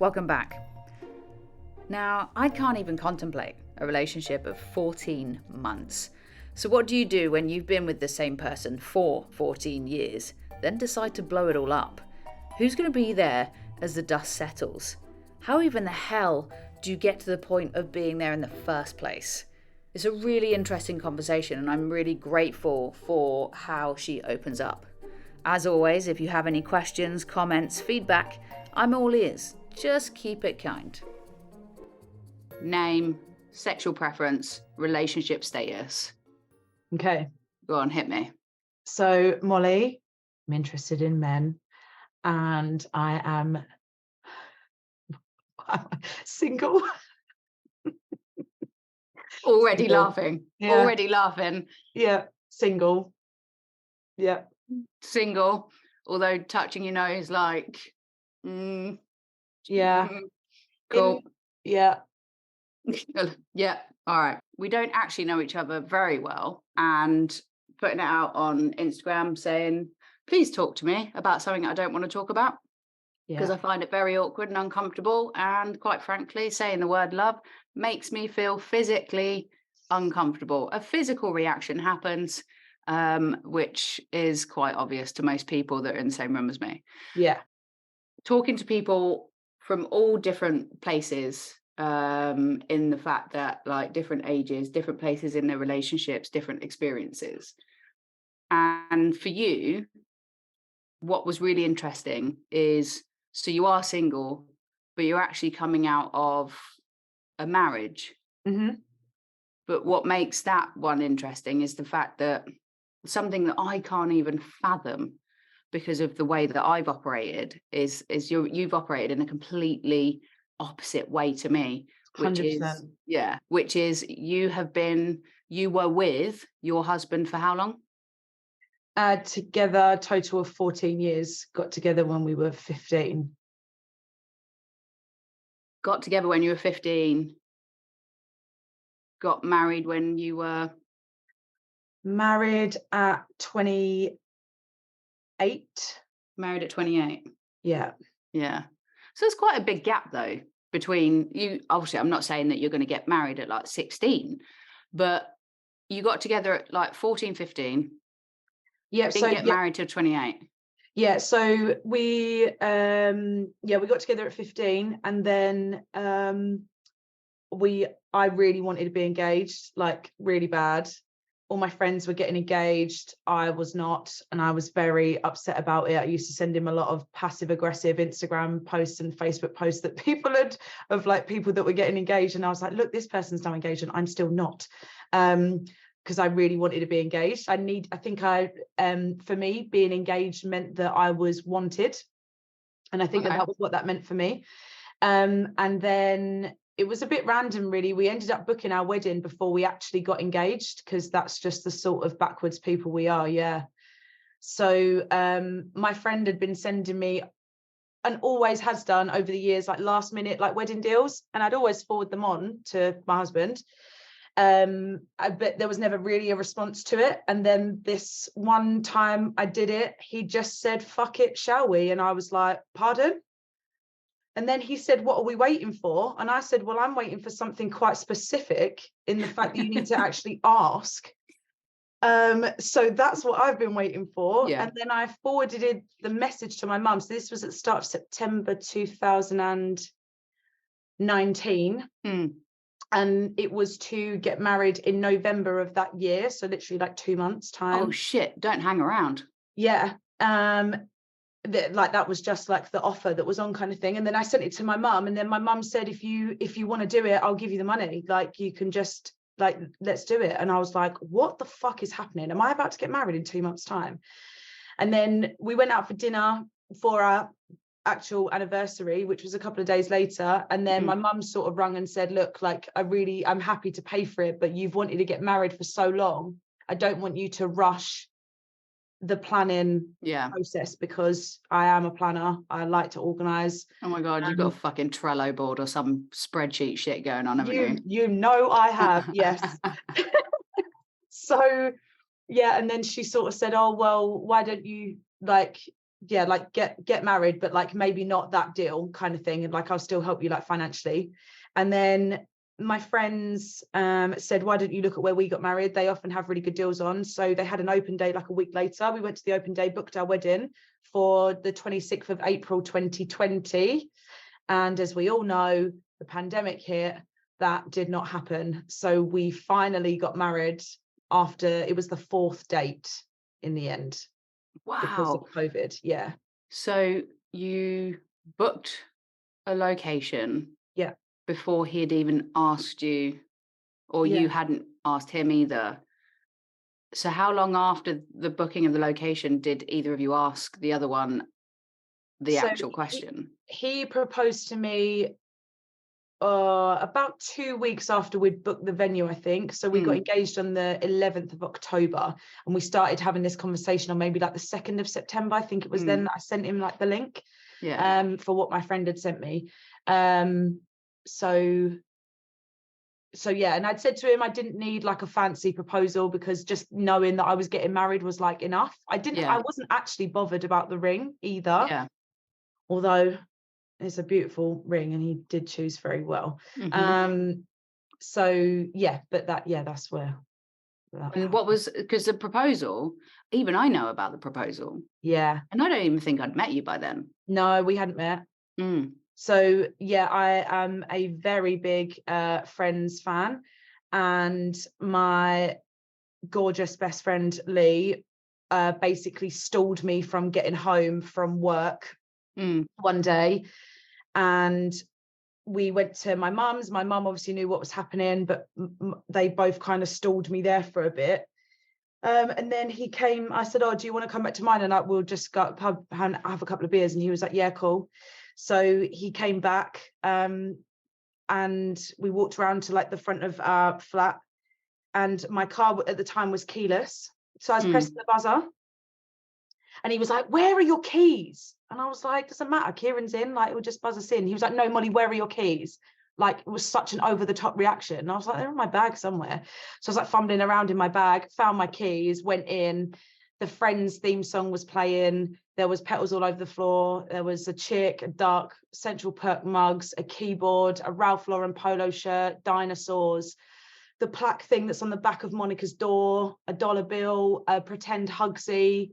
welcome back. Now, I can't even contemplate a relationship of 14 months. So what do you do when you've been with the same person for 14 years, then decide to blow it all up? Who's going to be there as the dust settles? How even the hell do you get to the point of being there in the first place? It's a really interesting conversation, and I'm really grateful for how she opens up. As always, if you have any questions, comments, feedback, I'm all ears. Just keep it kind. Name, sexual preference, relationship status. Okay. Go on, hit me. So, Mollie, I'm interested in men, and I am single. Already Single. laughing. Yeah. Already laughing. Yeah, single. Yeah. Single, although touching your nose like, Yeah. cool. Yeah. Yeah, all right. We don't actually know each other very well, and putting it out on Instagram saying, please talk to me about something I don't want to talk about, because Yeah. I find it very awkward and uncomfortable, and quite frankly, saying the word love makes me feel physically uncomfortable. A physical reaction happens, which is quite obvious to most people that are in the same room as me. Yeah. Talking to people from all different places, in the fact that like different ages, different places in their relationships, different experiences. And for you, what was really interesting is, so you are single, but you're actually coming out of a marriage. Mm-hmm. But what makes that one interesting is the fact that something that I can't even fathom, because of the way that I've operated, is you've operated in a completely opposite way to me, which is 100%. which is you were with your husband for how long? Together, total of 14 years. Got together when we were 15. Got together when you were 15, got married when you were Married at 28. married at 28. Yeah. Yeah. So it's quite a big gap though between you. Obviously, I'm not saying that you're going to get married at like 16, but you got together at like 14, 15, Yeah. didn't So get married till 28. yeah, so we we got together at 15, and then I really wanted to be engaged, like really bad. All my friends were getting engaged, I was not, and I was very upset about it. I used to send him a lot of passive aggressive Instagram posts and Facebook posts that people had, of like people that were getting engaged, and I was like, look, this person's now engaged and I'm still not. Because I really wanted to be engaged. For me, being engaged meant that I was wanted. And I think Okay. that was what that meant for me. And then it was a bit random, really. We ended up booking our wedding before we actually got engaged, because that's just the sort of backwards people we are. Yeah. So my friend had been sending me, and always has done over the years, like last minute like wedding deals, and I'd always forward them on to my husband. But there was never really a response to it. And then this one time I did it, he just said, fuck it, shall we? And I was like, pardon? And then he said, what are we waiting for? And I said, well, I'm waiting for something quite specific, in the fact that you need to actually ask. So that's what I've been waiting for. Yeah. And then I forwarded the message to my mum. So this was at the start of September 2019. And it was to get married in November of that year. So literally like 2 months time. Oh shit, don't hang around. Yeah. That was just like the offer that was on, kind of thing. And then I sent it to my mum, and then my mum said, if you want to do it, I'll give you the money. Like, you can just, like, let's do it. And I was like, what the fuck is happening? Am I about to get married in 2 months' time? And then we went out for dinner for our actual anniversary, which was a couple of days later. And then my mum sort of rung and said, look, like, I'm happy to pay for it, but you've wanted to get married for so long, I don't want you to rush the planning process, because I am a planner. I like to organize. Oh my God, you've got a fucking Trello board or some spreadsheet shit going on, haven't you? You know I have, yes. So yeah, and then she sort of said, oh, well, why don't you, like, yeah, like get married, but like maybe not that deal kind of thing. And like, I'll still help you like financially. And then my friends said, why don't you look at where we got married? They often have really good deals on. So they had an open day like a week later. We went to the open day, booked our wedding for the 26th of April 2020. And as we all know, the pandemic hit, that did not happen. So we finally got married after, it was the fourth date in the end because of Wow. COVID. Yeah. So you booked a location Yeah. before he had even asked you, or Yeah. you hadn't asked him either. So how long after the booking of the location did either of you ask the other one the So actual he, question? he proposed to me about 2 weeks after we'd booked the venue, I think. So we got Mm, engaged on the 11th of October, and we started having this conversation on maybe like the 2nd of September. I think it was then mm, that I sent him like the link yeah, for what my friend had sent me. Um, so yeah, and I'd said to him I didn't need like a fancy proposal, because just knowing that I was getting married was like enough. I yeah, wasn't actually bothered about the ring either, yeah. although it's a beautiful ring and he did choose very well. Hmm. Um, so yeah, but that's where that And what happened. was, because the proposal, even I know about the proposal, Yeah, and I don't even think I'd met you by then. no, we hadn't met. Mm, So yeah, I am a very big Friends fan, and my gorgeous best friend Lee basically stalled me from getting home from work mm, one day, and we went to my mum's. My mum obviously knew what was happening, but they both kind of stalled me there for a bit. And then he came. I said, "Oh, do you want to come back to mine? And like, we'll just go pub and have a couple of beers." And he was like, "Yeah, cool." So he came back, and we walked around to like the front of our flat. And my car at the time was keyless, so I was pressing mm. the buzzer, and he was like, "Where are your keys?" And I was like, "Doesn't matter. Kieran's in. Like, it will just buzz us in." He was like, "No, Molly, where are your keys?" Like, it was such an over the top reaction. And I was like, "They're in my bag somewhere." So I was like fumbling around in my bag, found my keys, went in. The Friends theme song was playing. There was petals all over the floor. There was a chick, a duck, Central Perk mugs, a keyboard, a Ralph Lauren polo shirt, dinosaurs, the plaque thing that's on the back of Monica's door, a dollar bill, a pretend Hugsy.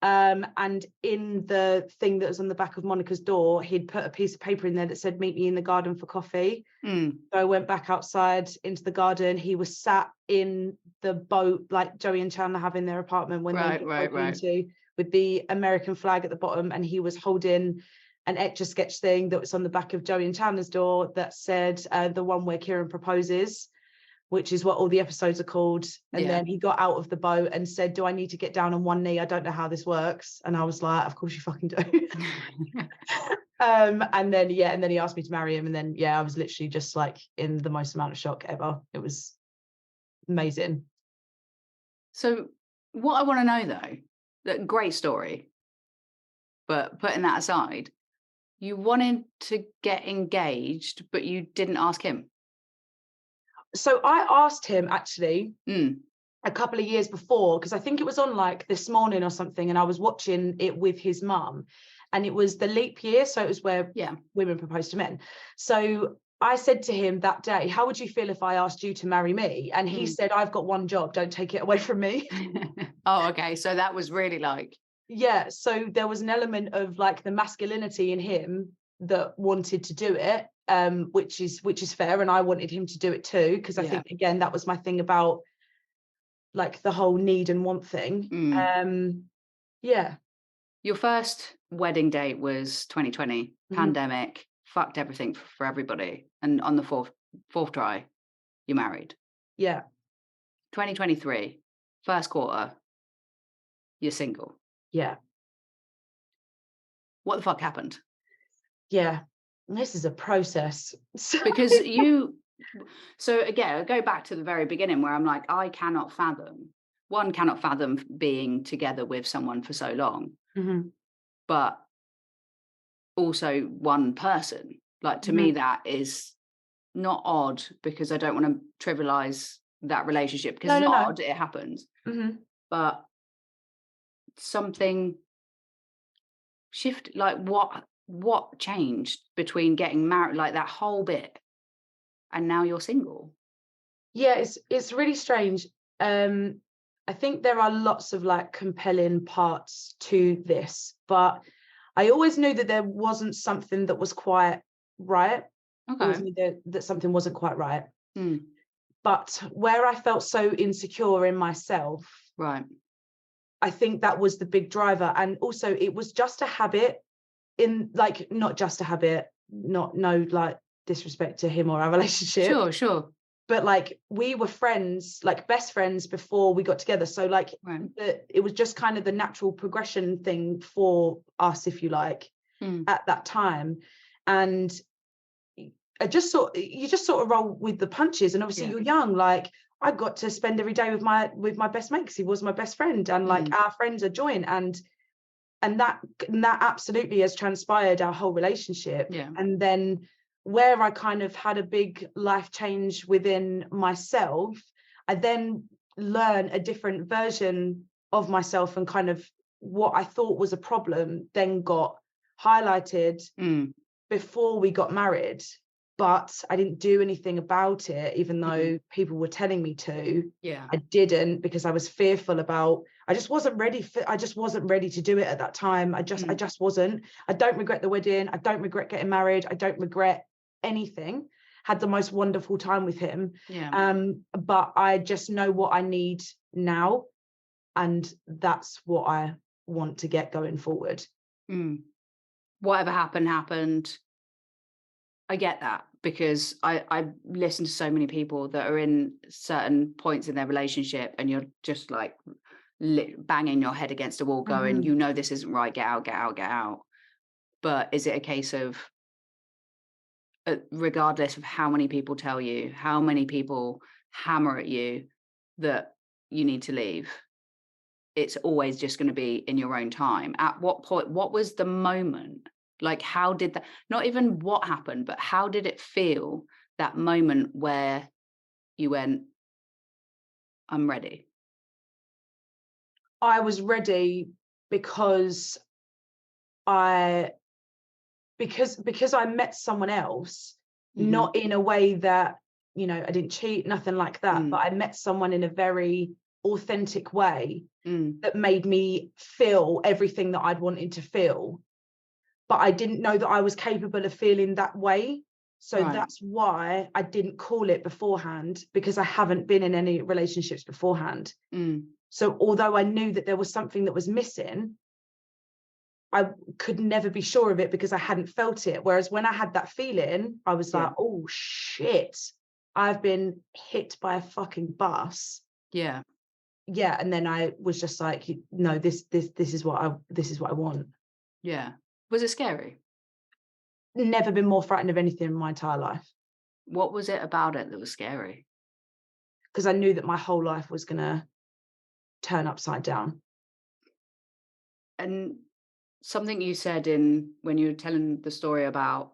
And in the thing that was on the back of Monica's door, he'd put a piece of paper in there that said, "Meet me in the garden for coffee." Mm. So I went back outside into the garden. He was sat in the boat, like Joey and Chandler have in their apartment when they Right, get right, broken right. into, with the American flag at the bottom. And he was holding an etch a sketch thing that was on the back of Joey and Chandler's door that said, "The one where Kieran proposes," which is what all the episodes are called. And Yeah. then he got out of the boat and said, "Do I need to get down on one knee? I don't know how this works." And I was like, "Of course you fucking do." And then he asked me to marry him. And then I was literally just like in the most amount of shock ever. It was amazing. So what I want to know though, that great story, but putting that aside, you wanted to get engaged, but you didn't ask him. So I asked him actually Mm, a couple of years before, because I think it was on like This Morning or something, and I was watching it with his mum, and it was the leap year, so it was where yeah. women propose to men. So I said to him that day, "How would you feel if I asked you to marry me?" And he Mm. said, "I've got one job, don't take it away from me." Oh, okay. So that was really like, Yeah, so there was an element of like the masculinity in him that wanted to do it, which is fair, and I wanted him to do it too, because I yeah. think again that was my thing about like the whole need and want thing. Mm. Yeah. Your first wedding date was 2020, Mhm. pandemic, fucked everything for everybody. And on the fourth try, you married. Yeah. 2023, first quarter, you're single. Yeah. What the fuck happened? Yeah. This is a process. So Because so again, I go back to the very beginning where I'm like, I cannot fathom, one cannot fathom being together with someone for so long, Mhm. but also one person. Like to me, Mhm. that is not odd because I don't want to trivialize that relationship because No, it's no, not no. odd, it happens. Mhm. But something Shift, like what changed between getting married, like that whole bit, and now you're single? Yeah, it's really strange. I think there are lots of like compelling parts to this, but I always knew that there wasn't something that was quite right. Always Okay. knew that something wasn't quite right. Mm, But where I felt so insecure in myself, right. I think that was the big driver. And also it was just a habit, in like, not just a habit, not no like disrespect to him or our relationship, Sure, sure. but like we were friends, like best friends before we got together. So like Right. it was just kind of the natural progression thing for us, if you like, Mm, at that time. And I just sort you just sort of roll with the punches. And obviously yeah. you're young, like I got to spend every day with my best mate because he was my best friend, and like Mm, our friends are joined, and that absolutely has transpired our whole relationship. yeah. And then where I kind of had a big life change within myself, I then learn a different version of myself, and kind of what I thought was a problem then got highlighted Mm, before we got married, but I didn't do anything about it, even mm, though people were telling me to. yeah. I didn't, because I was fearful about, I just wasn't ready to do it at that time. I Mm, just wasn't. I don't regret the wedding. I don't regret getting married. I don't regret anything. Had the most wonderful time with him. yeah. But I just know what I need now, and that's what I want to get going forward. Mm. Whatever happened, happened. I get that because I listen to so many people that are in certain points in their relationship, and you're just like banging your head against a wall, going, Mhm. you know, this isn't right. Get out, get out, get out. But is it a case of, regardless of how many people tell you, how many people hammer at you that you need to leave, it's always just going to be in your own time? At what point, what was the moment? Like, how did that, not even what happened, but how did it feel, that moment where you went, I'm ready? I was ready because I because I met someone else, Hmm. not in a way that, I didn't cheat, nothing like that, Mm, but I met someone in a very authentic way mm, that made me feel everything that I'd wanted to feel. But I didn't know that I was capable of feeling that way. So right. that's why I didn't call it beforehand, because I haven't been in any relationships beforehand. Mm, So although I knew that there was something that was missing, I could never be sure of it because I hadn't felt it. Whereas when I had that feeling, I was yeah. like, oh shit, I've been hit by a fucking bus. Yeah. Yeah. And then I was just like, no, this is what I want. Yeah. Was it scary? Never been more frightened of anything in my entire life, What was it about it that was scary? because I knew that my whole life was gonna turn upside down. And something you said in when you were telling the story about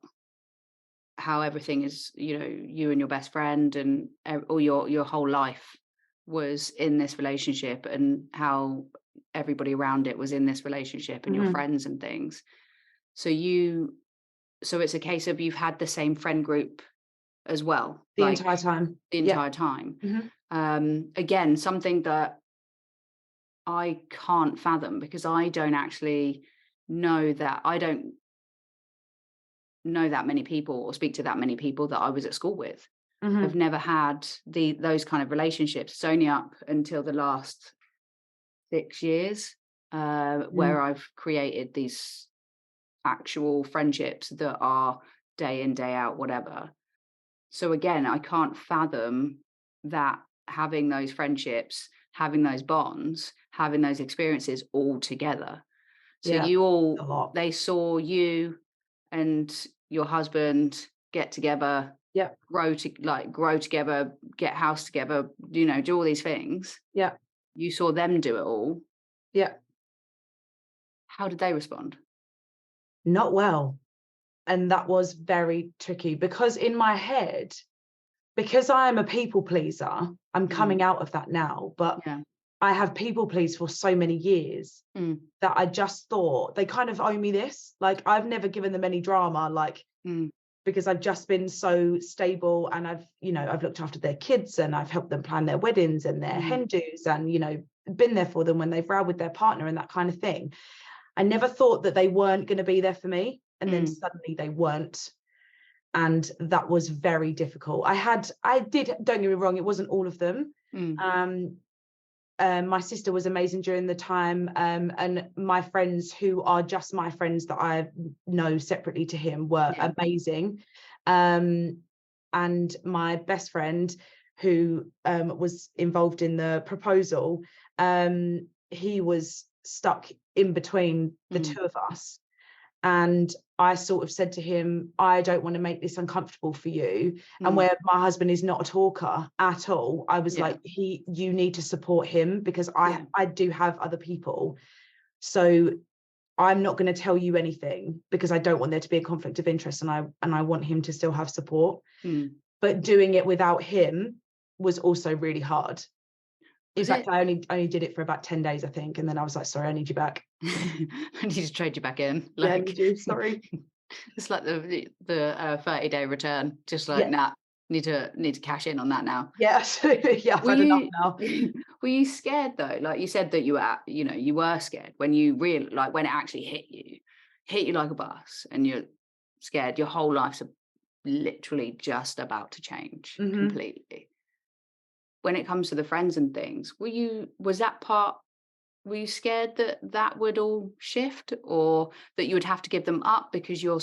how everything is, you and your best friend and all your whole life was in this relationship, and how everybody around it was in this relationship and your Mhm. friends and things. So so it's a case of you've had the same friend group as well, The like entire time. the Yeah. entire time. Mhm. Again, something that I can't fathom, because I don't actually I don't know that many people or speak to that many people that I was at school with. I've Mhm. never had those kind of relationships. It's only up until the last 6 years, Mm. where I've created these actual friendships that are day in, day out, whatever. So again, I can't fathom that, having those friendships, having those bonds, having those experiences all together. So Yeah. A lot. they saw you and your husband get together, Yeah. grow together, get house together, do all these things. Yeah. You saw them do it all. Yeah. How did they respond? Not well. And that was very tricky, because in my head, because I am a people pleaser, I'm Mm, coming out of that now, but yeah. I have people pleased for so many years Mm, that I just thought they kind of owe me this. Like, I've never given them any drama, like, mm, because I've just been so stable, and I've looked after their kids, and I've helped them plan their weddings and their mm, hen dos, and, been there for them when they've rowed with their partner and that kind of thing. I never thought that they weren't going to be there for me. And then mm, suddenly they weren't. And that was very difficult. Don't get me wrong, it wasn't all of them. mm. Um, my sister was amazing during the time, and my friends, who are just my friends that I know separately to him, were Yeah. amazing. Um, and my best friend, who was involved in the proposal, he was stuck in between the Mm, two of us. And I sort of said to him, I don't want to make this uncomfortable for you. And mm. where my husband is not a talker at all, I was Yeah. like, you need to support him, because Yeah. I do have other people. So I'm not going to tell you anything, because I don't want there to be a conflict of interest, and I want him to still have support. Mm. But doing it without him was also really hard. In Was fact, it? I only did it for about 10 days, I think. And then I was like, sorry, I need you back. I need to trade you back in. Yeah, I Like, need you. Sorry. it's like the 30-day return. Just like, Yeah. nah, need to cash in on that now. Yeah, absolutely. Yeah, I've Were had enough you now. were you scared though? Like you said that you were scared when you like when it actually hit you like a bus, and you're scared. Your whole life's literally just about to change Hmm. completely. When it comes to the friends and things, was that part? Were you scared that that would all shift, or that you would have to give them up because your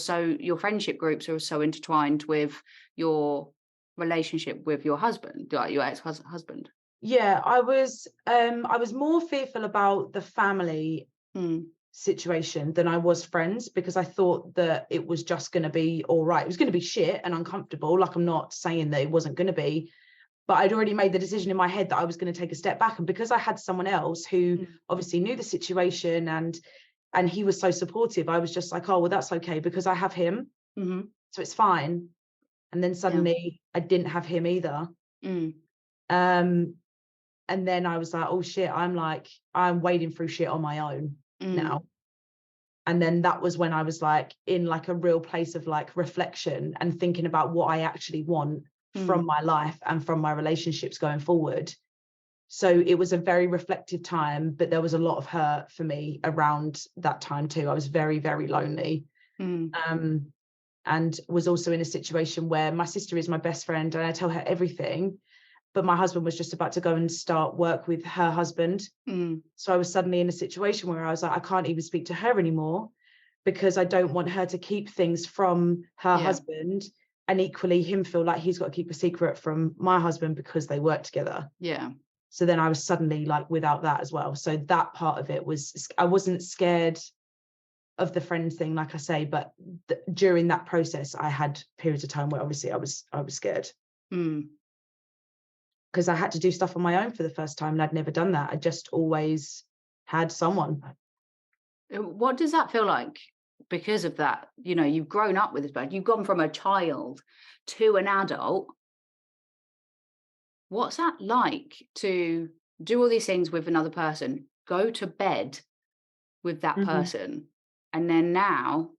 friendship groups are so intertwined with your relationship with your husband, like your ex-husband? Yeah, I was more fearful about the family Mm, situation than I was friends, because I thought that it was just going to be all right. It was going to be shit and uncomfortable. Like, I'm not saying that it wasn't going to be, but I'd already made the decision in my head that I was going to take a step back. And because I had someone else who mm, obviously knew the situation, and he was so supportive, I was just like, oh, well, that's okay, because I have him, mhm, so it's fine. And then yeah, suddenly I didn't have him either. mm, Um, and then I was like, oh shit, I'm wading through shit on my own mm, now. And then that was when I was like in like a real place of like reflection and thinking about what I actually want mm, from my life and from my relationships going forward. So it was a very reflective time, but there was a lot of hurt for me around that time too. I was very, very lonely. mm, Um, and was also in a situation where my sister is my best friend, and I tell her everything, but my husband was just about to go and start work with her husband. mm, So I was suddenly in a situation where I was like, I can't even speak to her anymore, because I don't want her to keep things from her yeah, husband, and equally him feel like he's got to keep a secret from my husband because they work together. yeah, So then I was suddenly like without that as well. So that part of it was, I wasn't scared of the friend thing, like I say, but during that process, I had periods of time where obviously I was scared, mm. because I had to do stuff on my own for the first time, and I'd never done that. I just always had someone. What does that feel like? Because of that, you've grown up with this bird. You've gone from a child to an adult. What's that like to do all these things with another person, go to bed with that Hmm. person, and then now,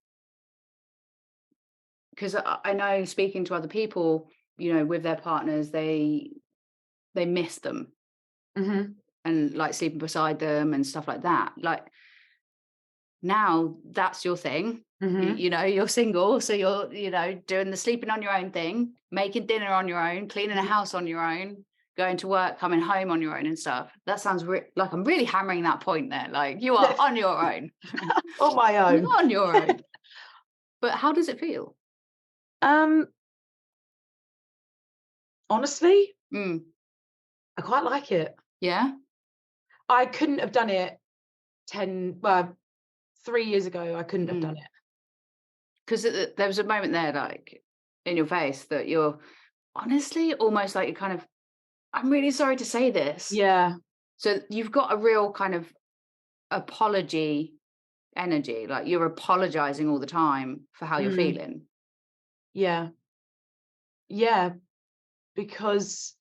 because I know speaking to other people, with their partners, they miss them Hmm. and like sleeping beside them and stuff like that. Like now, that's your thing. Hmm. You're single, so you're doing the sleeping on your own thing, making dinner on your own, cleaning a house on your own, going to work, coming home on your own and stuff. That sounds like I'm really hammering that point there. Like you are on your own. On my You're own. on your own. But how does it feel? Um, Honestly, Mm, I quite like it. yeah. I couldn't have done it 3 years ago. I couldn't have done Mm. it. Because there was a moment there, like in your face, that you're honestly almost like you're kind of, I'm really sorry to say this. Yeah. So you've got a real kind of apology energy, like you're apologizing all the time for how you're Mm, feeling. yeah. Yeah. Because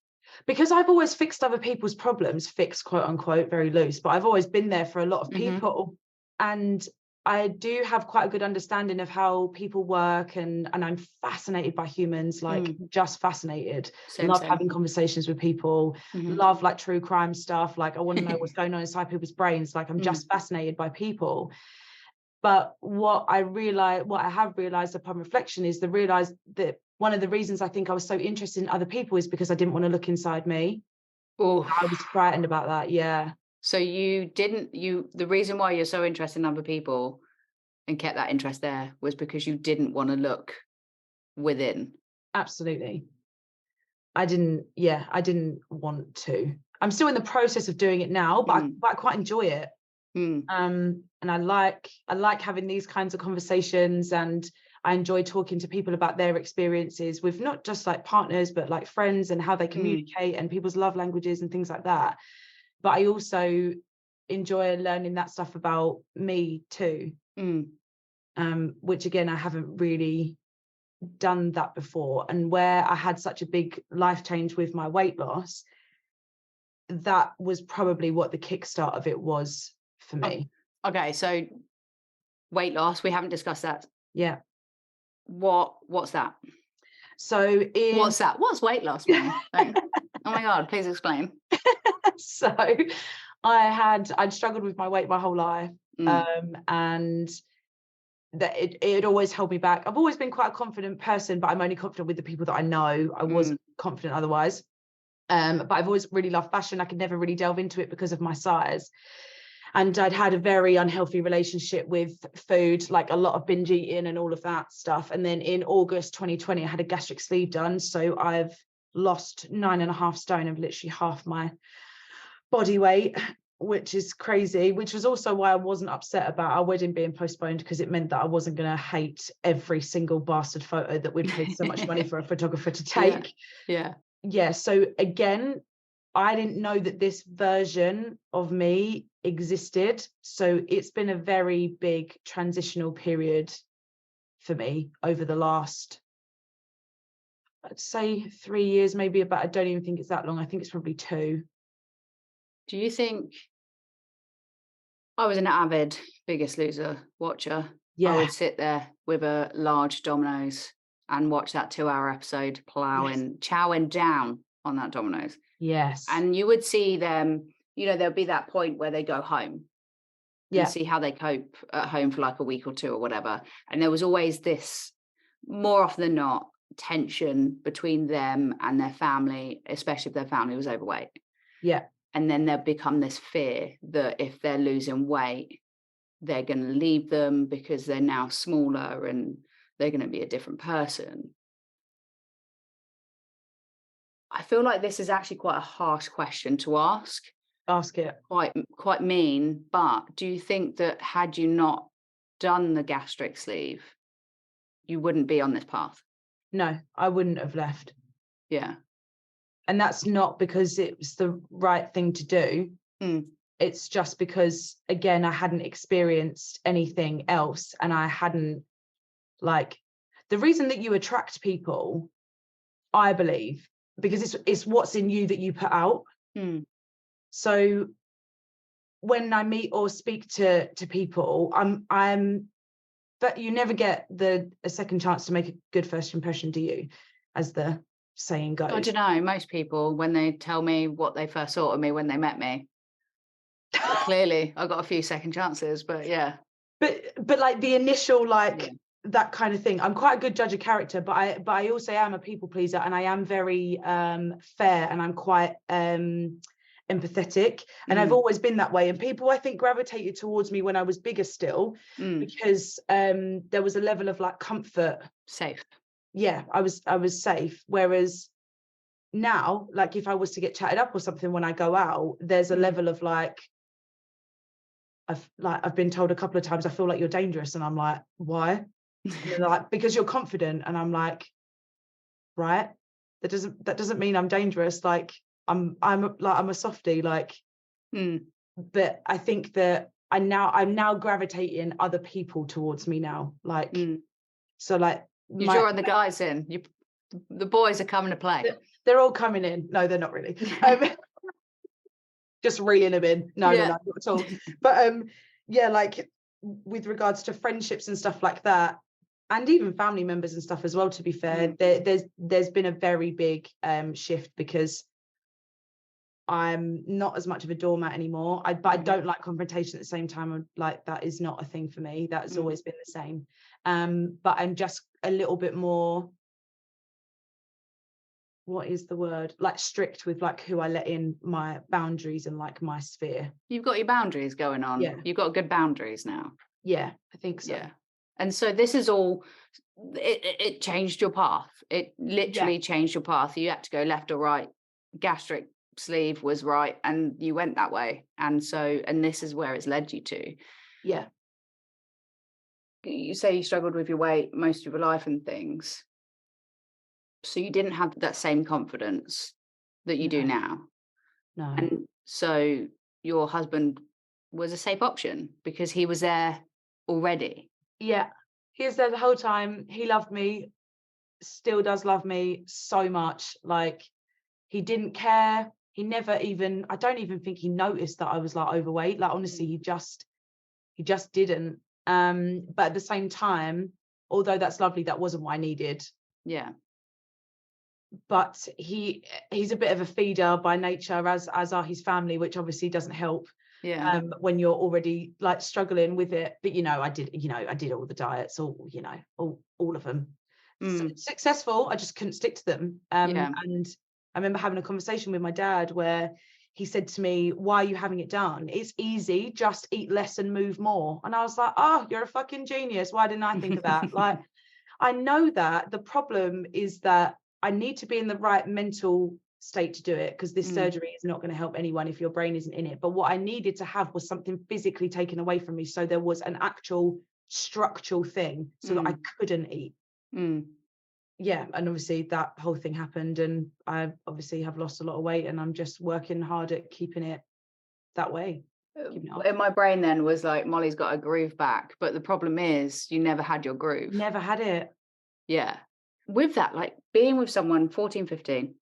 Because I've always fixed other people's problems, fixed quote unquote, very loose, but I've always been there for a lot of people. And I do have quite a good understanding of how people work, and I'm fascinated by humans, like just fascinated. Love having conversations with people, love like true crime stuff. Like I want to know what's going on inside people's brains. Like I'm just fascinated by people. But what I have realized upon reflection is that one of the reasons I think I was so interested in other people is because I didn't want to look inside me. Oh, I was frightened about that. Yeah. so the reason why you're so interested in other people and kept that interest there was because you didn't want to look within. Absolutely. I didn't want to. I'm still in the process of doing it now, but I quite enjoy it. And I like having these kinds of conversations, and I enjoy talking to people about their experiences with not just like partners, but like friends, and how they communicate and people's love languages and things like that. But I also enjoy learning that stuff about me too. Which again, I haven't really done that before. And where I had such a big life change with my weight loss, that was probably what the kickstart of it was for me. Okay, so weight loss, we haven't discussed that. Yeah. What's that? So what's that? What's weight loss mean? Like, oh my God, please explain. So I'd struggled with my weight my whole life. And that it always held me back. I've always been quite a confident person, but I'm only confident with the people that I know. I wasn't confident otherwise. But I've always really loved fashion. I could never really delve into it because of my size. And I'd had a very unhealthy relationship with food, like a lot of binge eating and all of that stuff. And then in August 2020, I had a gastric sleeve done. So I've lost 9.5 stone of literally half my body weight, which is crazy, which was also why I wasn't upset about our wedding being postponed, because it meant that I wasn't going to hate every single bastard photo that we'd paid so much money for a photographer to take. Yeah. So again, I didn't know that this version of me existed. So it's been a very big transitional period for me over the last, I'd say 3 years, maybe, but I don't even think it's that long. I think it's probably 2. Do you think I was an avid Biggest Loser watcher? Yeah. I would sit there with a large Domino's and watch that 2-hour episode chowing down on that Domino's. Yes. And you would see them, there'll be that point where they go home and see how they cope at home for like a week or 2 or whatever. And there was always this, more often than not, tension between them and their family, especially if their family was overweight. Yeah. And then there'll become this fear that if they're losing weight, they're going to leave them because they're now smaller and they're going to be a different person. I feel like this is actually quite a harsh question to ask. Ask it. Quite mean, but do you think that had you not done the gastric sleeve, you wouldn't be on this path? No, I wouldn't have left. Yeah. And that's not because it was the right thing to do. It's just because, again, I hadn't experienced anything else, and I hadn't, like, the reason that you attract people, I believe, because it's what's in you that you put out. So when I meet or speak to people, but you never get a second chance to make a good first impression, do you? As the saying goes. I don't know. Most people, when they tell me what they first thought of me when they met me, clearly I got a few second chances, but yeah. But like the initial, that kind of thing. I'm quite a good judge of character, but I also am a people pleaser, and I am very fair, and I'm quite empathetic, and I've always been that way. And people, I think, gravitated towards me when I was bigger still, because there was a level of like comfort, safe. Yeah, I was safe. Whereas now, like if I was to get chatted up or something when I go out, there's a level of like, I've been told a couple of times, I feel like you're dangerous, and I'm like, why? And they're like, because you're confident, and I'm like, right, that doesn't mean I'm dangerous. Like I'm a softie, like. But I think that I'm now gravitating other people towards me now, like. So like you're drawing the guys in. The boys are coming to play. They're all coming in. No, they're not really. Just reeling them in. No, Yeah. not at all. But yeah, like with regards to friendships and stuff like that, and even family members and stuff as well, to be fair, there's been a very big shift, because I'm not as much of a doormat anymore. But I don't like confrontation at the same time. Like, that is not a thing for me. That's always been the same. But I'm just a little bit more, what is the word? Like, strict with like who I let in my boundaries and like my sphere. You've got your boundaries going on. Yeah. You've got good boundaries now. Yeah, I think so. Yeah. And so this is all, it changed your path. It literally changed your path. You had to go left or right. Gastric sleeve was right, and you went that way. And this is where it's led you to. Yeah. You say you struggled with your weight most of your life and things. So you didn't have that same confidence that you do No. now. No. And so your husband was a safe option because he was there already. Yeah. He was there the whole time. He loved me, still does love me so much. Like, he didn't care. He never even, I don't even think he noticed that I was like overweight. Like, honestly, he just didn't. But at the same time, although that's lovely, that wasn't what I needed. Yeah. But he's a bit of a feeder by nature, as are his family, which obviously doesn't help. Yeah. When you're already like struggling with it. But I did all the diets, all of them. Successful. I just couldn't stick to them. Yeah. And I remember having a conversation with my dad where he said to me, "Why are you having it done? It's easy, just eat less and move more." And I was like, "Oh, you're a fucking genius. Why didn't I think of that?" Like, I know that the problem is that I need to be in the right mental state to do it, because this surgery is not going to help anyone if your brain isn't in it. But what I needed to have was something physically taken away from me, so there was an actual structural thing, so that I couldn't eat. Yeah, and obviously that whole thing happened, and I obviously have lost a lot of weight, and I'm just working hard at keeping it that way. In my brain then was like, Mollie's got a groove back, but the problem is you never had your groove. Never had it. Yeah. With that, like being with someone 14, 15,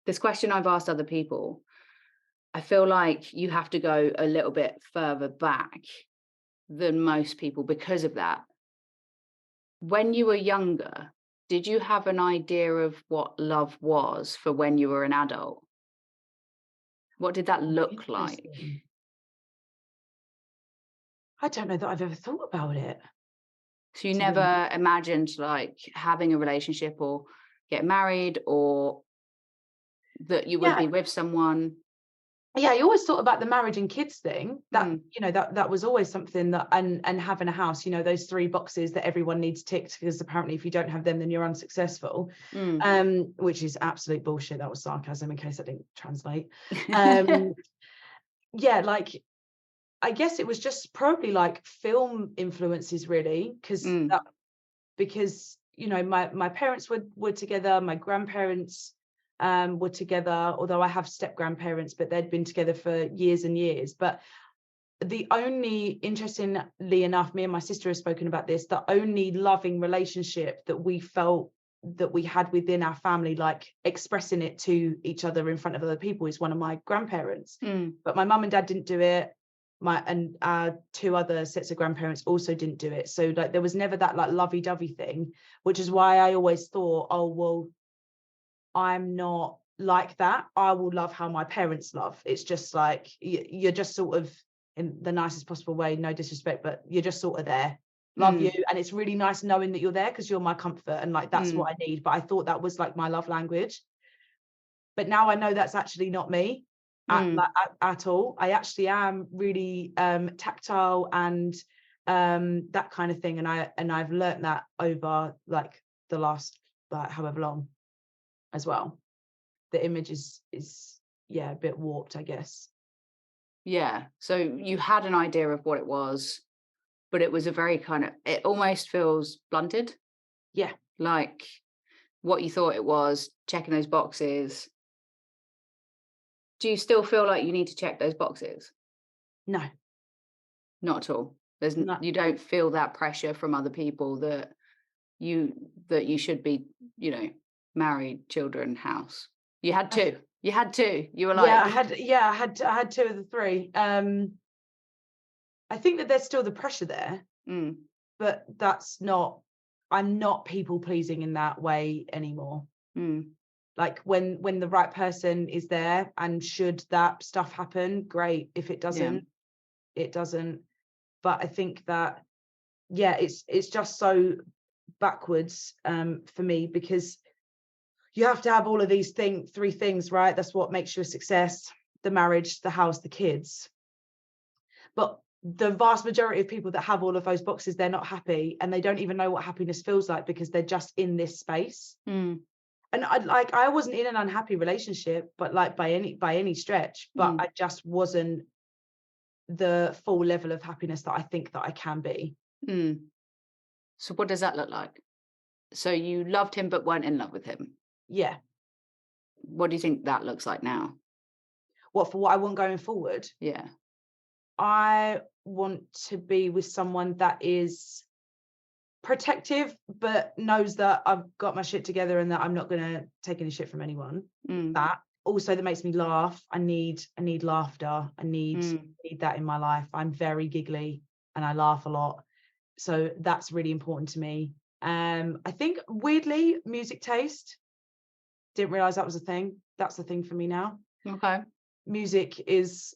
this question I've asked other people, I feel like you have to go a little bit further back than most people because of that. When you were younger, did you have an idea of what love was for when you were an adult? What did that look like? Interesting. I don't know that I've ever thought about it. So you never imagined like having a relationship or get married, or that you would be with someone? Yeah, I always thought about the marriage and kids thing. That that was always something that, and having a house, those 3 boxes that everyone needs ticked, because apparently if you don't have them, then you're unsuccessful. Which is absolute bullshit. That was sarcasm, in case I didn't translate. Yeah, like, I guess it was just probably like film influences, really, because my parents were together, my grandparents were together, although I have step grandparents, but they'd been together for years and years. But the only, interestingly enough, me and my sister have spoken about this, the only loving relationship that we felt that we had within our family, like expressing it to each other in front of other people, is one of my grandparents. But my mum and dad didn't do it. And our 2 other sets of grandparents also didn't do it. So like there was never that like lovey-dovey thing, which is why I always thought, oh well, I'm not like that. I will love how my parents love. It's just like you're just sort of, in the nicest possible way, no disrespect, but you're just sort of there. Love you, and it's really nice knowing that you're there, because you're my comfort, and like that's what I need. But I thought that was like my love language. But now I know that's actually not me at all. I actually am really tactile and that kind of thing, and I've learnt that over like the last like however long as well. The image is a bit warped, I guess. Yeah. So you had an idea of what it was, but it was a very kind of, it almost feels blunted. Yeah. Like what you thought it was, checking those boxes. Do you still feel like you need to check those boxes? No. Not at all. No. You don't feel that pressure from other people that you should be, married, children, house. You had two. You had two. You were Yeah, like, I had two of the three. I think that there's still the pressure there, mm, but I'm not people pleasing in that way anymore. mm, Like when the right person is there, and should that stuff happen, great. If it yeah, doesn't, it doesn't. But I think that, yeah, it's just so backwards for me, because you have to have all of these three things, right? That's what makes you a success: the marriage, the house, the kids. But the vast majority of people that have all of those boxes, they're not happy, and they don't even know what happiness feels like, because they're just in this space. mm, And I wasn't in an unhappy relationship, but like by any stretch, but mm, I just wasn't the full level of happiness that I think that I can be. mm. So what does that look like? So you loved him but weren't in love with him. Yeah. What do you think that looks like now? What I want going forward, Yeah. I want to be with someone that is protective, but knows that I've got my shit together and that I'm not gonna take any shit from anyone. Mm, That also, that makes me laugh. I need laughter. I mm, need that in my life. I'm very giggly and I laugh a lot. So that's really important to me. I think weirdly, music taste. Didn't realize that was a thing. That's the thing for me now. okay. Music is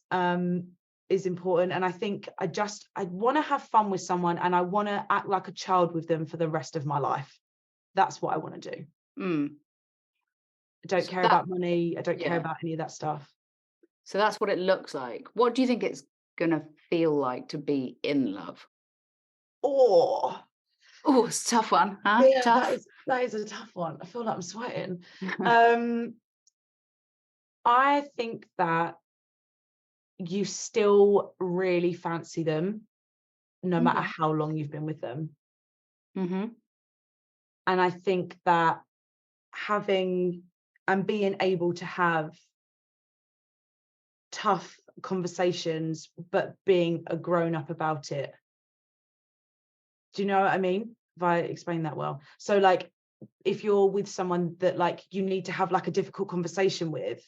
important, and I think I want to have fun with someone, and I want to act like a child with them for the rest of my life. That's what I want to do. Mm. I don't So care that, about money. I don't care yeah. about any of that stuff. So that's what it looks like. What do you think it's gonna feel like to be in love? Oh, Oh, it's a tough one, huh? yeah, Tough. that is a tough one. I feel like I'm sweating. Um, I think that you still really fancy them no matter Okay. how long you've been with them. Mm-hmm. And I think that having and being able to have tough conversations, but being a grown up about it. Do you know what I mean? If I explain that well. So like, if you're with someone that like you need to have like a difficult conversation with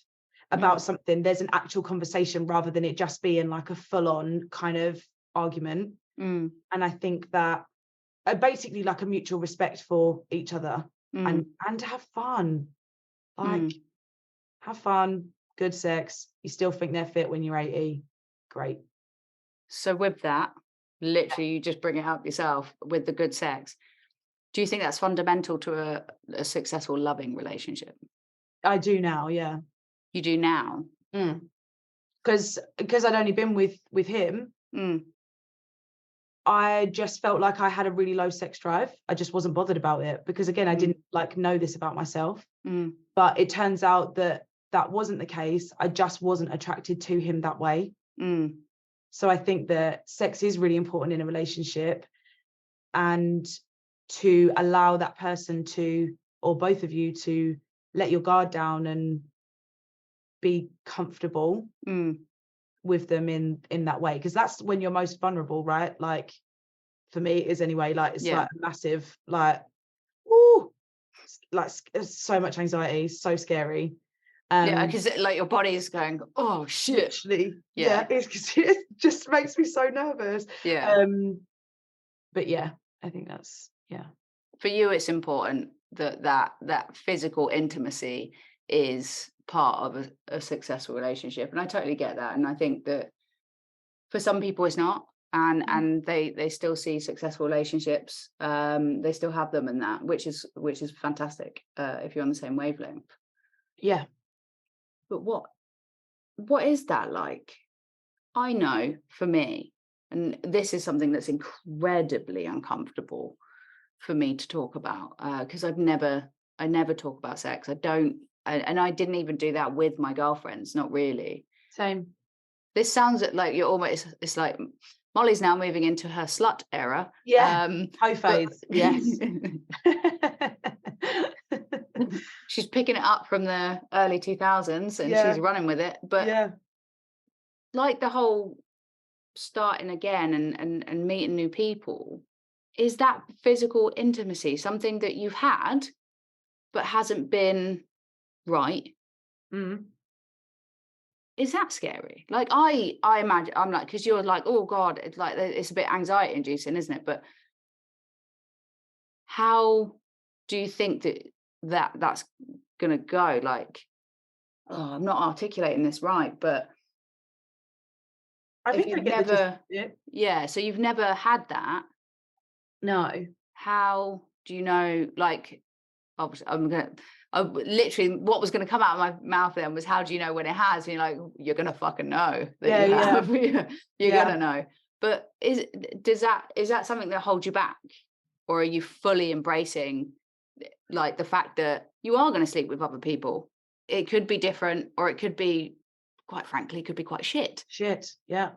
about Mm, something, there's an actual conversation rather than it just being like a full on kind of argument. mm, And I think that basically like a mutual respect for each other, mm, and to have fun, like mm. have fun, good sex. You still think they're fit when you're 80. Great. So with that, literally you just bring it up yourself with the good sex. Do you think that's fundamental to a successful loving relationship? I do now, yeah. You do now? Because I'd only been with him, Mm, I just felt like I had a really low sex drive. I just wasn't bothered about it, because again, I mm, didn't like know this about myself. mm, But it turns out that that wasn't the case. I just wasn't attracted to him that way. mm, So I think that sex is really important in a relationship, and to allow that person to, or both of you, to let your guard down and be comfortable mm. with them in that way, because that's when you're most vulnerable, right? Like for me it is anyway. Like it's Yeah. like a massive like, ooh, like it's so much anxiety, so scary. Yeah, um because like your body's going, "Oh, shit." Literally, Yeah, yeah, it just makes me so nervous. yeah. um but yeah, I think that's, yeah. For you, it's important that that physical intimacy is part of a successful relationship, and I totally get that, and I think that for some people it's not, Mhm. and they still see successful relationships, they still have them and that, which is fantastic, if you're on the same wavelength. Yeah. But what is that like? I know for me, and this is something that's incredibly uncomfortable for me to talk about, because I never talk about sex. I don't, and I didn't even do that with my girlfriends. Not really. Same. This sounds like you're almost. It's like Mollie's now moving into her slut era. Yeah. Hoe But phase, yes. she's picking it up from the early 2000s and she's Yeah, running with it. But yeah. like the whole starting again and meeting new people, is that physical intimacy something that you've had, but hasn't been right. Mm. Is that scary? Like, I imagine, I'm like, because you're like, oh God, it's like it's a bit anxiety inducing, isn't it? But how do you think that's gonna go? Like, oh, I'm not articulating this right, but I if think I you've get the gist never, of it. yeah, so you've never had that, No. how do you know, like, obviously, literally what was gonna come out of my mouth then was, how do you know when it has? And you're like, you're gonna fucking know that Yeah, you yeah, have. You're yeah. gonna know. But is that something that holds you back? Or are you fully embracing, like, the fact that you are gonna sleep with other people? It could be different, or it could be, quite frankly, could be quite shit. Shit. Yeah.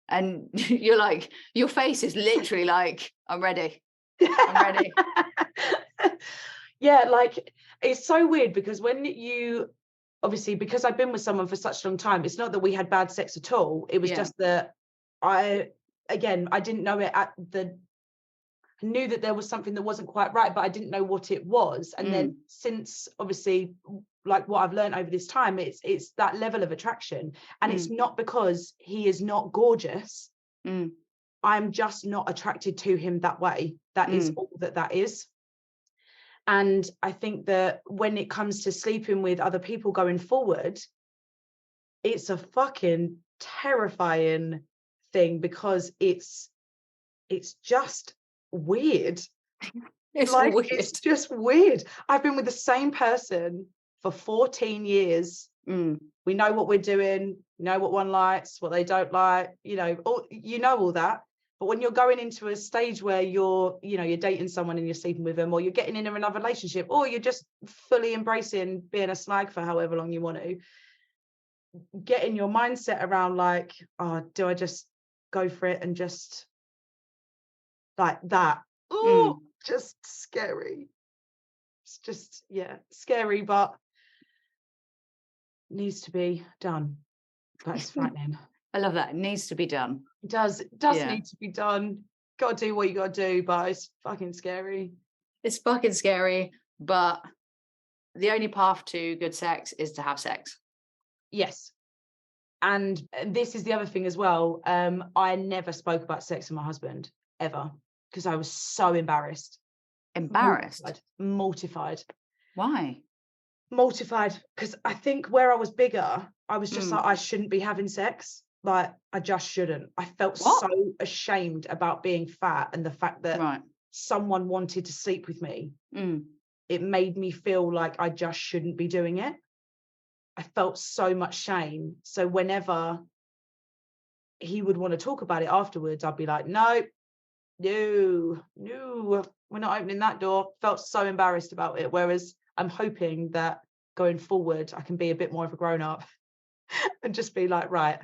And you're like, your face is literally like, I'm ready. I'm ready. Yeah, like it's so weird because when you obviously because I've been with someone for such a long time, it's not that we had bad sex at all. It was Yeah. just that I again I didn't know it at the I knew that there was something that wasn't quite right, but I didn't know what it was. And then Mm, since obviously like what I've learned over this time, it's that level of attraction. And it's mm, not because he is not gorgeous. mm, I'm just not attracted to him that way. That is mm. all that is. And I think that when it comes to sleeping with other people going forward, it's a fucking terrifying thing because it's just weird. It's Like it's weird. just weird. I've been with the same person for 14 years. Mm, We know what we're doing, know what one likes, what they don't like, you know all that. But when you're going into a stage where you're dating someone and you're sleeping with them, or you're getting into another relationship, or you're just fully embracing being a slag for however long you want to, getting your mindset around like, oh, do I just go for it and just like that? Oh, mm. just scary. It's just, yeah, scary, but needs to be done. But it's frightening. I love that. It needs to be done. It does Yeah. need to be done. Gotta do what you gotta do, but it's fucking scary. It's fucking scary, but the only path to good sex is to have sex. Yes. And this is the other thing as well. I never spoke about sex with my husband ever because I was so embarrassed, Embarrassed. mortified, Why? mortified. Because I think where I was bigger, I was just Mm. like, I shouldn't be having sex. Like, I just shouldn't. I felt What? so ashamed about being fat and the fact that Right. someone wanted to sleep with me. Mm. It made me feel like I just shouldn't be doing it. I felt so much shame. So whenever he would want to talk about it afterwards, I'd be like, no, no, no, we're not opening that door. Felt so embarrassed about it. Whereas I'm hoping that going forward, I can be a bit more of a grown up and just be like, right,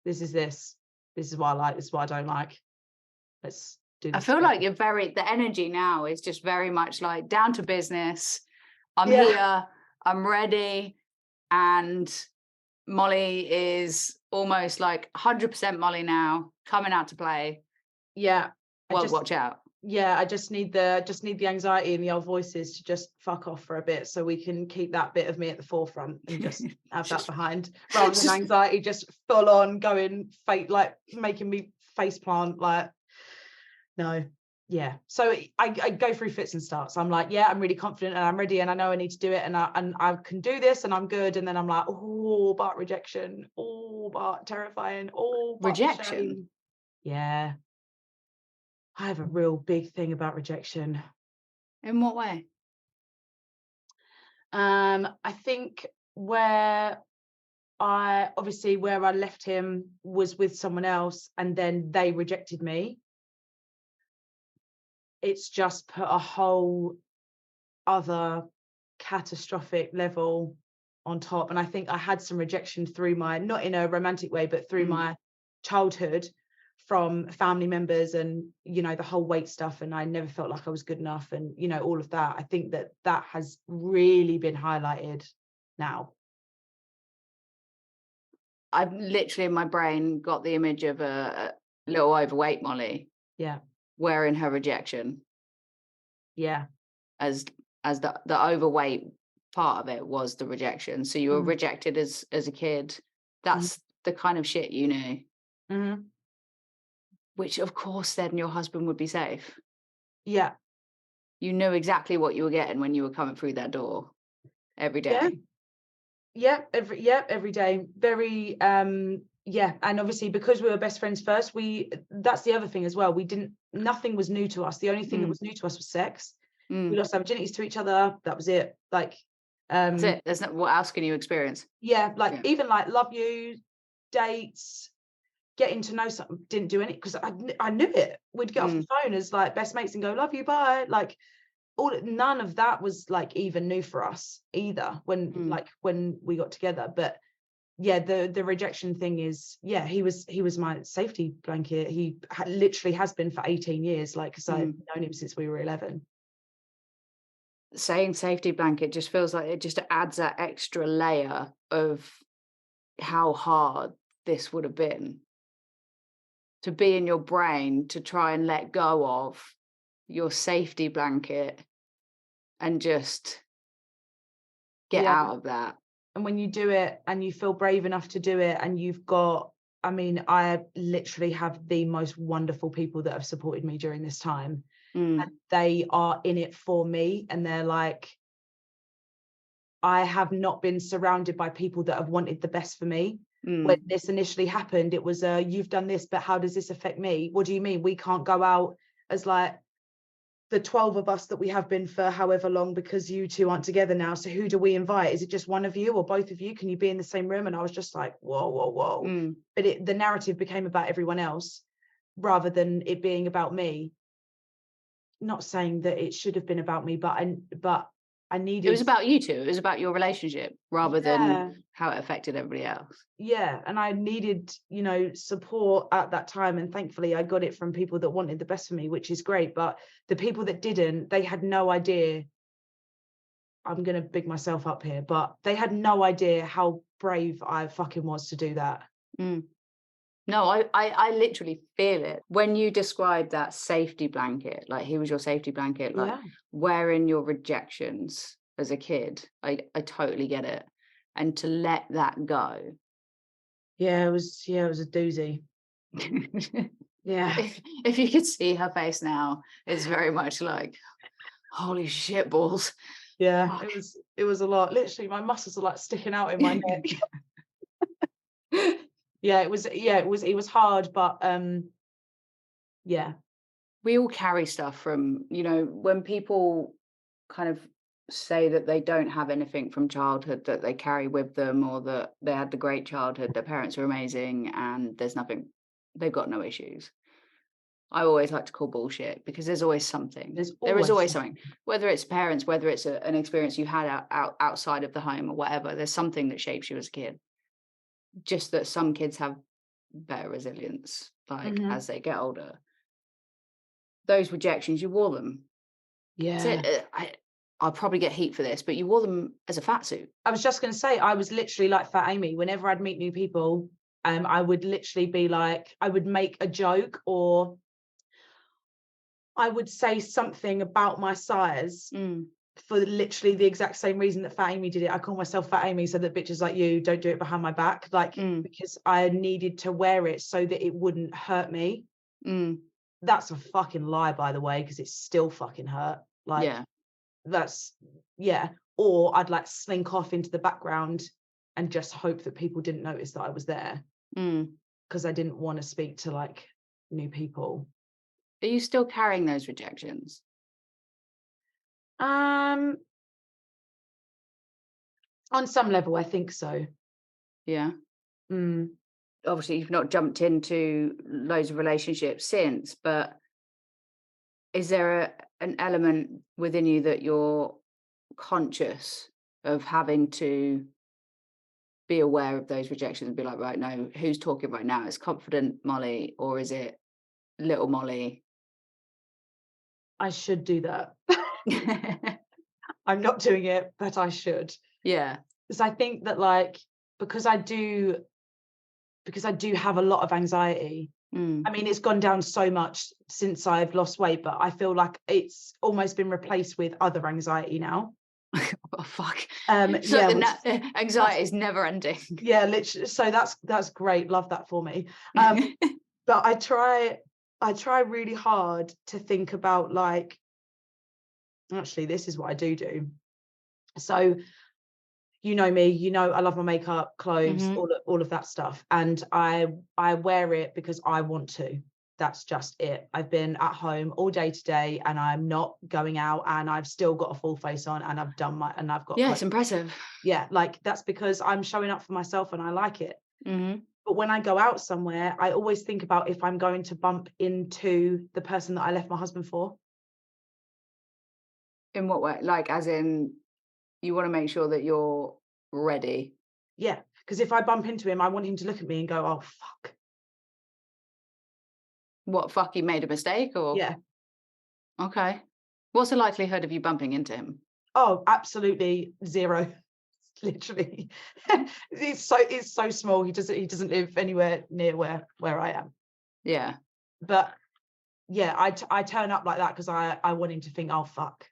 this is this. This is what I like. This is what I don't like. Let's do I this feel together. like the energy now is just very much like down to business. I'm Yeah. here, I'm ready. And Mollie is almost like 100% Mollie now, coming out to play. Yeah. I Well, just watch out. yeah, I just need the anxiety and the old voices to just fuck off for a bit so we can keep that bit of me at the forefront and just have that Just, behind rather than just anxiety just full on going fake like making me face plant like no. Yeah. So I go through fits and starts. I'm like, yeah, I'm really confident and I'm ready and I know I need to do it and I can do this and I'm good. And then I'm like, oh, but rejection, oh, but terrifying, oh, but the rejection. shame. Yeah. I have a real big thing about rejection. In what way? I think where I left him was with someone else and then they rejected me. It's just put a whole other catastrophic level on top. And I think I had some rejection through not in a romantic way, but through Mm. my childhood from family members and, the whole weight stuff. And I never felt like I was good enough and, all of that. I think that has really been highlighted now. I've literally in my brain got the image of a little overweight Mollie Yeah. wearing her rejection Yeah. as as the overweight part of it was the rejection. So you were Mm, rejected as a kid. mhm, That's the kind of shit you knew, mhm. which of course then your husband would be safe. Yeah. You knew exactly what you were getting when you were coming through that door every Yeah. day. Every day. Very, yeah, and obviously because we were best friends first, that's the other thing as well. Nothing was new to us. The only thing that Mm, was new to us was sex. We mm. lost our virginities to each other. That was it. Like, That's it. There's not what else can you experience? yeah, like Yeah. even like love you, dates, getting to know something, didn't do any because I knew it. We'd get off the Mm, phone as like best mates and go, love you, bye. Like none of that was like even new for us either mm, when we got together. But yeah, the rejection thing is, yeah, he was my safety blanket. He literally has been for 18 years, like, because I've mm. known him since we were 11. Saying safety blanket just feels like it just adds that extra layer of how hard this would have been to be in your brain to try and let go of your safety blanket and just get Yeah, out of that. and when you do it and you feel brave enough to do it, and you've got, I mean, I literally have the most wonderful people that have supported me during this time, and Mm, they are in it for me, and they're like, I have not been surrounded by people that have wanted the best for me. When mm, this initially happened, it was, you've done this, but how does this affect me? What do you mean we can't go out as like the 12 of us that we have been for however long because you two aren't together now? So who do we invite? Is it just one of you or both of you? Can you be in the same room? And I was just like, whoa, whoa, whoa. mm. But the narrative became about everyone else rather than it being about me. Not saying that it should have been about me, but I It was needed, about you two. It was about your relationship rather than yeah, how it affected everybody else. yeah, and I needed, support at that time, and thankfully I got it from people that wanted the best for me, which is great. But the people that didn't, they had no idea. I'm gonna big myself up here, but they had no idea how brave I fucking was to do that. Mm. No, I literally feel it. When you describe that safety blanket, like he was your safety blanket, like Yeah, wearing your rejections as a kid, I totally get it. And to let that go. yeah, it was a doozy. Yeah, If you could see her face now, it's very much like, holy shit balls. yeah, Fuck. it was a lot. Literally, my muscles are like sticking out in my neck. Yeah, it was hard, but yeah, We all carry stuff from, when people kind of say that they don't have anything from childhood that they carry with them, or that they had the great childhood, their parents are amazing and there's nothing, they've got no issues. I always like to call bullshit because there's always something. there's There is always always something, something. whether it's parents, whether it's an experience you had outside of the home or whatever. There's something that shapes you as a kid. Just that some kids have better resilience, like Mhm. as they get older. Those rejections, you wore them. That's Yeah. it. I'll probably get heat for this, but you wore them as a fat suit. I was just gonna say, I was literally like Fat Amy. Whenever I'd meet new people, I would literally be like, I would make a joke, or I would say something about my size Mm, for literally the exact same reason that Fat Amy did it. I call myself Fat Amy so that bitches like you don't do it behind my back, like, mm, because I needed to wear it so that it wouldn't hurt me. mm. That's a fucking lie, by the way, because it still fucking hurt. Like, Yeah. that's, yeah. Or I'd like slink off into the background and just hope that people didn't notice that I was there, Mm. because I didn't want to speak to like new people. Are you still carrying those rejections? Um, on some level, I think so. Yeah. Mm. Obviously, you've not jumped into loads of relationships since, but is there an element within you that you're conscious of having to be aware of those rejections and be like, right, no, who's talking right now? Is confident Molly or is it little Molly? I should do that. I'm not doing it, but I should. Yeah. Because I think that like, because I do have a lot of anxiety, Mm. I mean, it's gone down so much since I've lost weight, but I feel like it's almost been replaced with other anxiety now. Oh, fuck. So Yeah, the which anxiety is never ending. yeah, literally. So that's great. Love that for me. But I try really hard to think about, like, actually, this is what I do. So you know me, I love my makeup, clothes, Hmm. all of that stuff, and I wear it because I want to. That's just it. I've been at home all day today, and I'm not going out, and I've still got a full face on, and I've got Yeah, clothes. it's impressive. Yeah, like, that's because I'm showing up for myself and I like it. Hmm. But when I go out somewhere, I always think about if I'm going to bump into the person that I left my husband for. In what way? Like, as in, you want to make sure that you're ready. Yeah, because if I bump into him, I want him to look at me and go, "Oh, fuck." What, fuck, you made a mistake, or Yeah. okay? What's the likelihood of you bumping into him? Oh, absolutely zero. Literally. It's so small. He doesn't live anywhere near where I am. Yeah. But yeah, I turn up like that because I want him to think, "Oh, fuck.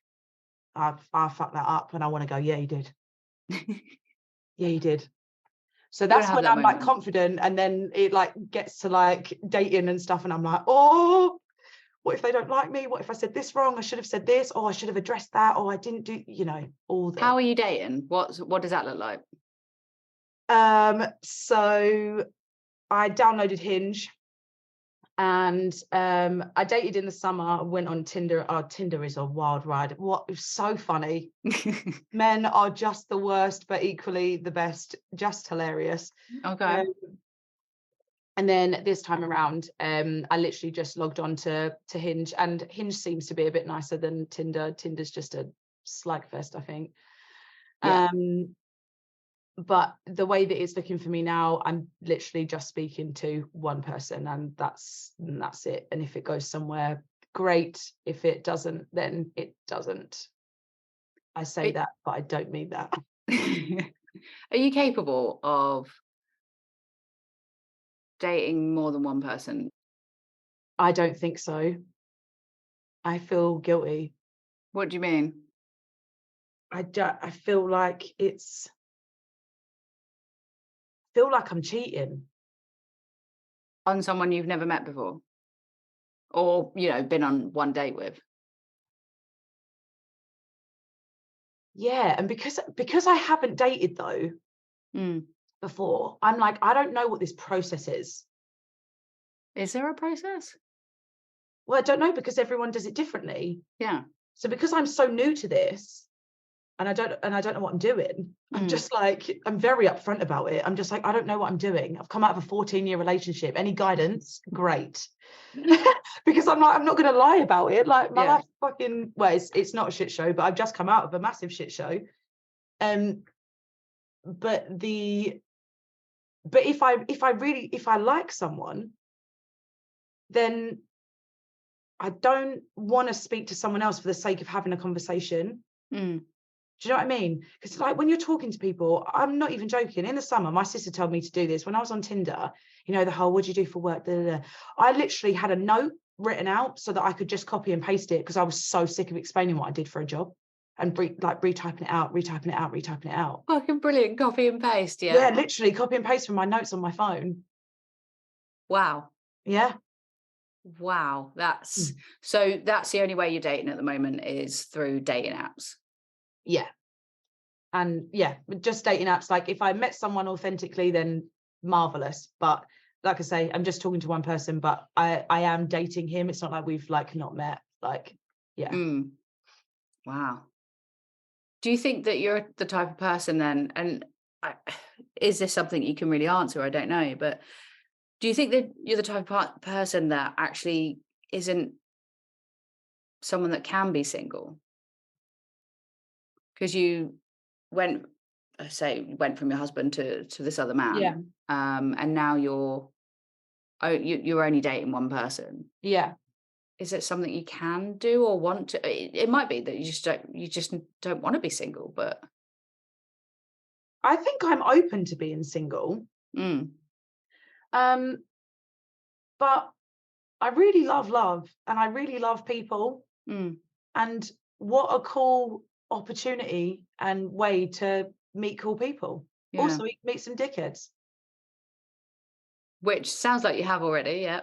I fucked that up," and I want to go, "Yeah, you did. Yeah, you did." So You want that's to have when that I'm like moment. confident, and then it like gets to like dating and stuff, and I'm like, "Oh, what if they don't like me? What if I said this wrong? I should have said this. Oh, I should have addressed that. Oh, I didn't do, all the." How are you dating? What does that look like? So I downloaded Hinge, and I dated in the summer, went on Tinder. Oh, Tinder is a wild ride. What, it was so funny. Men are just the worst, but equally the best, just hilarious. Okay. Um, and then this time around, I literally just logged on to Hinge, and Hinge seems to be a bit nicer than Tinder. Tinder's just a slugfest, I think. Yeah. Um, but the way that it's looking for me now, I'm literally just speaking to one person, and that's it. And if it goes somewhere, great. If it doesn't, then it doesn't. I say Are that, but I don't mean that. are you capable of dating more than one person? I don't think so. I feel guilty. What do you mean? I feel like feel like I'm cheating. On someone you've never met before? Or, been on one date with? Yeah, and because I haven't dated though Mm. before, I'm like, I don't know what this process is. Is there a process? Well, I don't know, because everyone does it differently. Yeah. So because I'm so new to this, and I don't know what I'm doing, I'm Mm. just like, I'm very upfront about it. I'm just like, I don't know what I'm doing. I've come out of a 14-year relationship. Any guidance? Great. Because I'm not going to lie about it. Like, my Yeah. life fucking, well, it's not a shit show, but I've just come out of a massive shit show. Um, but if I like someone, then I don't want to speak to someone else for the sake of having a conversation. Mm. Do you know what I mean? Because like when you're talking to people, I'm not even joking. In the summer, my sister told me to do this when I was on Tinder. The whole "what do you do for work?" Da, da, da. I literally had a note written out so that I could just copy and paste it, because I was so sick of explaining what I did for a job, and retyping it out, retyping it out, retyping it out. Fucking brilliant. Copy and paste, Yeah, yeah. literally copy and paste from my notes on my phone. Wow. Yeah. Wow. Mm. That's the only way you're dating at the moment, is through dating apps. Yeah. And yeah, just dating apps. Like, if I met someone authentically, then marvelous. But like I say, I'm just talking to one person, but I am dating him. It's not like we've like not met. Like, yeah. Mm. Wow. Do you think that you're the type of person then, and I, is this something you can really answer? I don't know, but do you think that you're the type of person that actually isn't someone that can be single? Because you went, went from your husband to this other Yeah. man, and now you're only dating one person. Yeah. Is it something you can do or want to? It might be that you just don't want to be single, but I think I'm open to being single. mm, Um, But I really love love and I really love people. Mm, And what a cool opportunity and way to meet cool people. yeah. Also, meet some dickheads. Which sounds like you have already, yeah.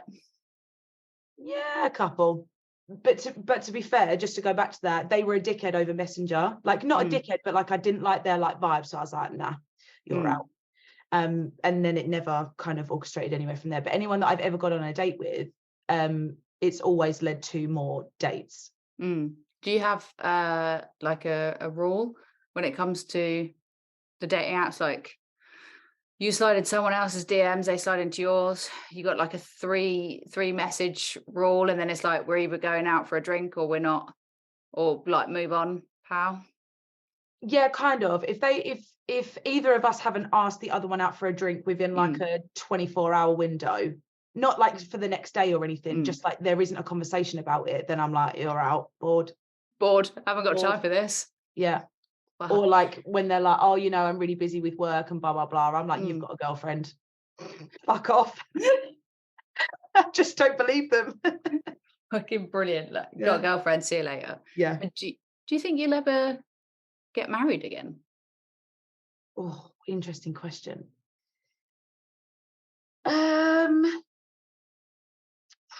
Yeah, a couple. But to be fair, just to go back to that, they were a dickhead over Messenger. Like not a Mm, dickhead, but like I didn't like their like vibe. So I was like, nah, you're mm, out. And then it never kind of orchestrated anywhere from there. But anyone that I've ever got on a date with, it's always led to more dates. mm. Do you have, like a rule when it comes to the dating apps? Like, you slide in someone else's DMs, they slide into yours. You got like a three message rule, and then it's like we're either going out for a drink or we're not, or like move on, pal. Yeah, kind of. If either of us haven't asked the other one out for a drink within like Mm, a 24-hour window, not like for the next day or anything, mm. just like there isn't a conversation about it, then I'm like, you're out, bored, Bored. Haven't got bored. time for this. Yeah. Wow. Or like when they're like, oh, I'm really busy with work and blah blah blah. I'm like, you've Mm. got a girlfriend. Fuck off. I just don't believe them. Fucking brilliant. Like, got a Yeah. girlfriend. See you later. Yeah. And do you think you'll ever get married again? Oh, interesting question. Um,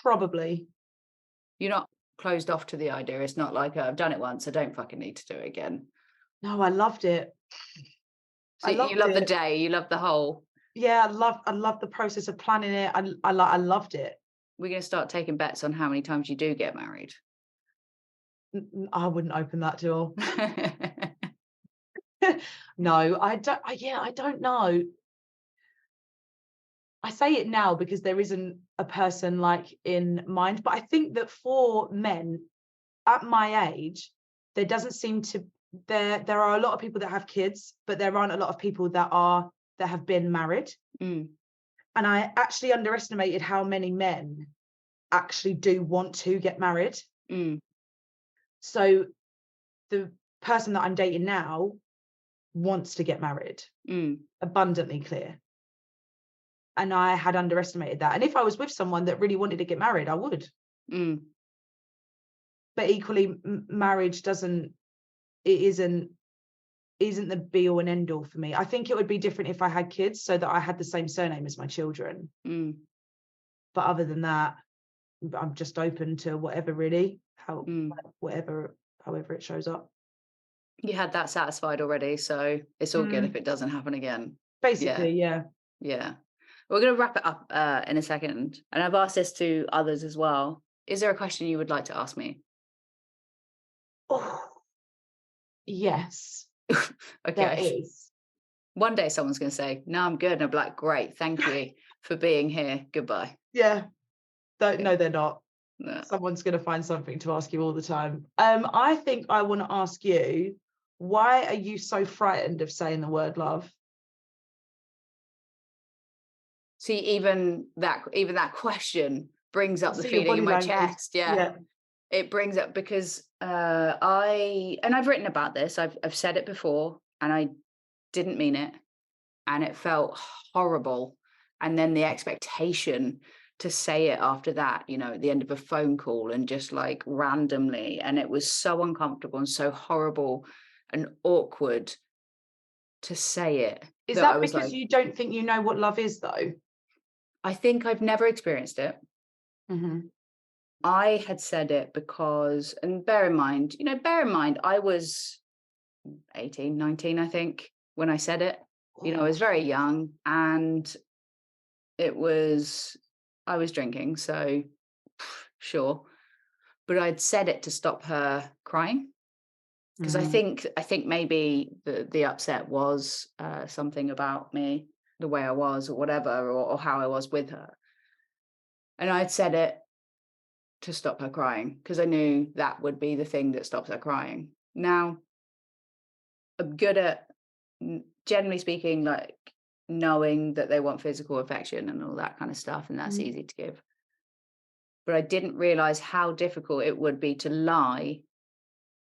Probably. You're not closed off to the idea. It's not like I've done it once. I don't fucking need to do it again. No, I loved it. So I you loved love the it. day. You love the whole. Yeah, I love the process of planning it. I loved it. We're going to start taking bets on how many times you do get married. I wouldn't open that door. No, I don't. I don't know. I say it now because there isn't a person like in mind, but I think that for men at my age, there doesn't seem to there are a lot of people that have kids, but there aren't a lot of people that have been married. Mm, And I actually underestimated how many men actually do want to get married. mm, So the person that I'm dating now wants to get married, mm, abundantly clear. And I had underestimated that. And if I was with someone that really wanted to get married, I would. mm. But equally, marriage it isn't the be all and end all for me. I think it would be different if I had kids so that I had the same surname as my children. Mm, But other than that, I'm just open to whatever really, mm. whatever, however it shows up. You had that satisfied already, so it's all good if Mm, it doesn't happen again. Yeah, basically, yeah. yeah. We're going to wrap it up in a second, and I've asked this to others as well. Is there a question you would like to ask me? Oh, yes, there Okay. is. One day someone's going to say, "No, I'm good," and I'll be like, "Great, thank you for being here. Goodbye." Yeah. Don't, Yeah. no, they're not. No. Someone's going to find something to ask you all the time. I think I want to ask you, why are you so frightened of saying the word love? See, even that question brings I up the see your feeling in body my language. chest. Yeah, Yeah. it brings up because I've written about this. I've said it before, and I didn't mean it, and it felt horrible. And then the expectation to say it after that, at the end of a phone call and just like randomly, and it was so uncomfortable and so horrible and awkward to say it Is that I that was because like, you don't think you know what love is, though? I think I've never experienced it. Mm-hmm. I had said it because, and bear in mind, I was 18, 19, I think, when I said it. I Oh, was very young, and it was, I was drinking, so sure. But I'd said it to stop her crying because I mm, think I think maybe the upset was something about me, the way I was, or whatever, or how I was with her. And I'd said it to stop her crying because I knew that would be the thing that stops her crying. Now, I'm good at, generally speaking, like knowing that they want physical affection and all that kind of stuff, and that's mm, easy to give. But I didn't realize how difficult it would be to lie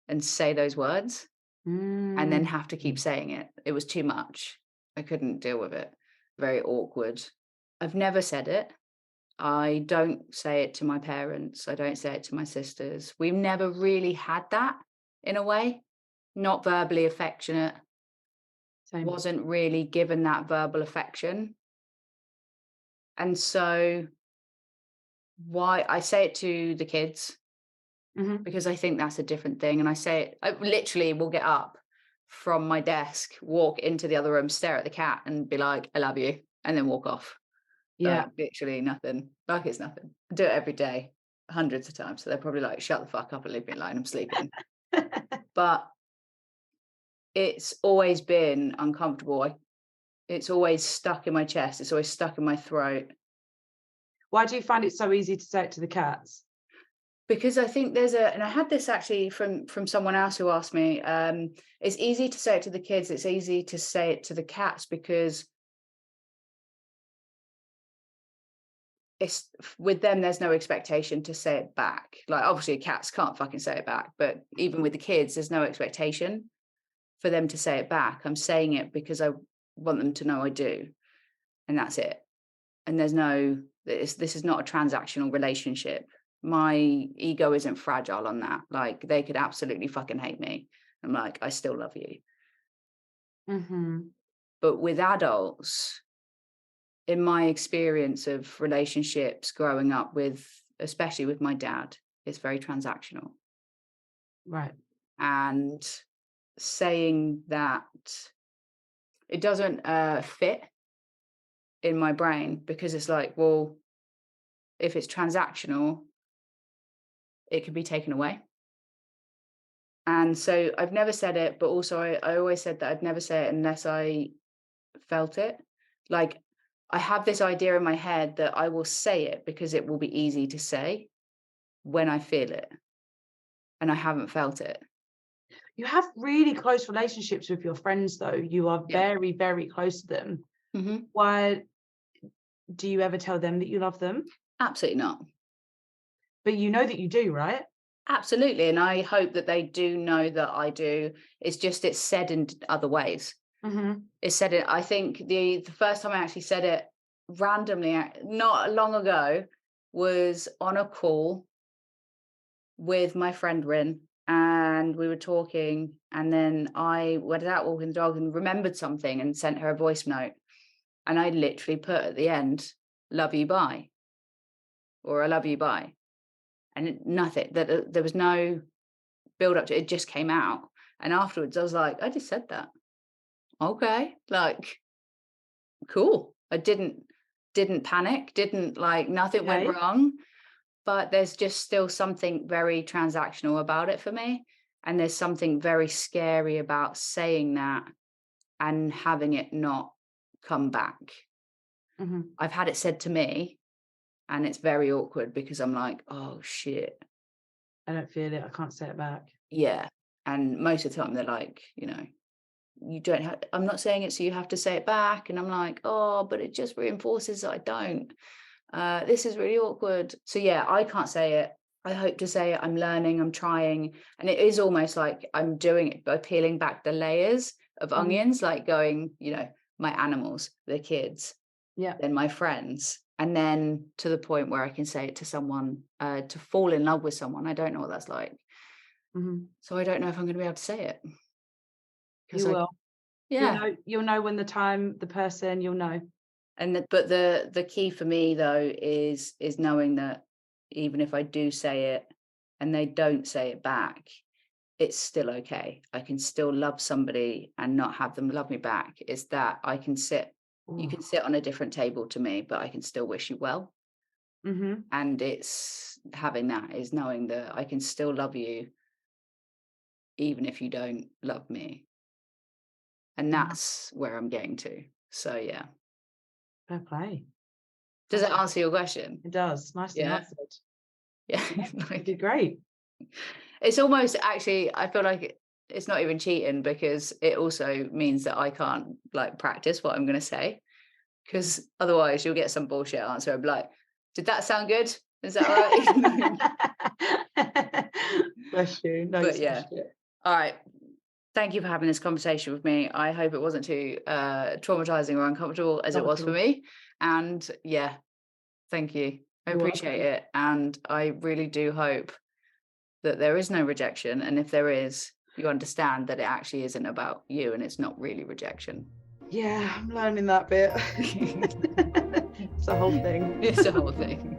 and say those words and then mm. have to keep saying it. It was too much. I couldn't deal with it. Very awkward. I've never said it. I don't say it to my parents. I don't say it to my sisters. We've never really had that in a way. Not verbally affectionate, Same. wasn't really given that verbal affection. And so why I say it to the kids Mhm. because I think that's a different thing. And I say it, I literally will get up from my desk, walk into the other room, stare at the cat and be like, I love you, and then walk off. Yeah. Like literally nothing. Like it's nothing. I do it every day, hundreds of times. So they're probably like, shut the fuck up and leave me alone. I'm sleeping. But it's always been uncomfortable. It's always stuck in my chest. It's always stuck in my throat. Why do you find it so easy to say it to the cats? Because I think and I had this actually from someone else who asked me, it's easy to say it to the kids, it's easy to say it to the cats because with them, there's no expectation to say it back. Like obviously cats can't fucking say it back, but even with the kids, there's no expectation for them to say it back. I'm saying it because I want them to know I do, and that's it. And there's no this is not a transactional relationship. My ego isn't fragile on that. Like they could absolutely fucking hate me. I'm like, I still love you. Mhm. But with adults, in my experience of relationships growing up with, especially with my dad, it's very transactional. Right. And saying that it doesn't fit in my brain because it's like, well, if it's transactional, it can be taken away. And so I've never said it, but also I always said that I'd never say it unless I felt it. Like I have this idea in my head that I will say it because it will be easy to say when I feel it. And I haven't felt it. You have really close relationships with your friends, though. You are Yeah. very, very close to them. Hmm. Why do you ever tell them that you love them? Absolutely not. But you know that you do, right? Absolutely. And I hope that they do know that I do. It's just it's said in other ways. Mhm. It's said it. I think the first time I actually said it randomly, not long ago, was on a call with my friend Rin, and we were talking, and then I went out walking the dog and remembered something and sent her a voice note, and I literally put at the end, "Love you, bye," or "I love you, bye," and nothing. That there was no build up to it. It just came out, and afterwards I was like, I just said that. Okay, like cool. I didn't panic. Didn't like nothing went Okay. wrong. But there's just still something very transactional about it for me. And there's something very scary about saying that and having it not come back. Mhm. I've had it said to me and it's very awkward because I'm like, oh shit. I don't feel it. I can't say it back. Yeah. And most of the time they're like, you don't have, I'm not saying it so you have to say it back. And I'm like, oh, but it just reinforces that I don't. This is really awkward. So yeah, I can't say it. I hope to say it. I'm learning, I'm trying. And it is almost like I'm doing it by peeling back the layers of Mhm. onions, like going, my animals, the kids, Yeah. then my friends. And then to the point where I can say it to someone, to fall in love with someone. I don't know what that's like. Mhm. So I don't know if I'm going to be able to say it. Because You will. yeah. You'll know when the time, the person, you'll know. But the key for me though is knowing that even if I do say it and they don't say it back, it's still okay. I can still love somebody and not have them love me back. It's that you Ooh. can sit on a different table to me, but I can still wish you well. Mhm. And it's having that is knowing that I can still love you even if you don't love me. And Wow. that's where I'm getting to. So yeah. Fair play. Does That's that answer your question? it does. Nicely Yeah. answered. Yeah. You Like did great. it's almost actually, I feel like it's not even cheating because it also means that I can't like practice what I'm going to say because otherwise you'll get some bullshit answer. I'm like, did that sound good? Is that right? Bless you. No, you But smashed yeah. it. All right. Thank you for having this conversation with me. I hope it wasn't too traumatizing or uncomfortable as it Not at was for all. me. And yeah, thank you. I You're appreciate welcome. it. And I really do hope that there is no rejection. And if there is, you understand that it actually isn't about you and it's not really rejection. Yeah, I'm learning that bit. It's a whole thing. It's a whole thing.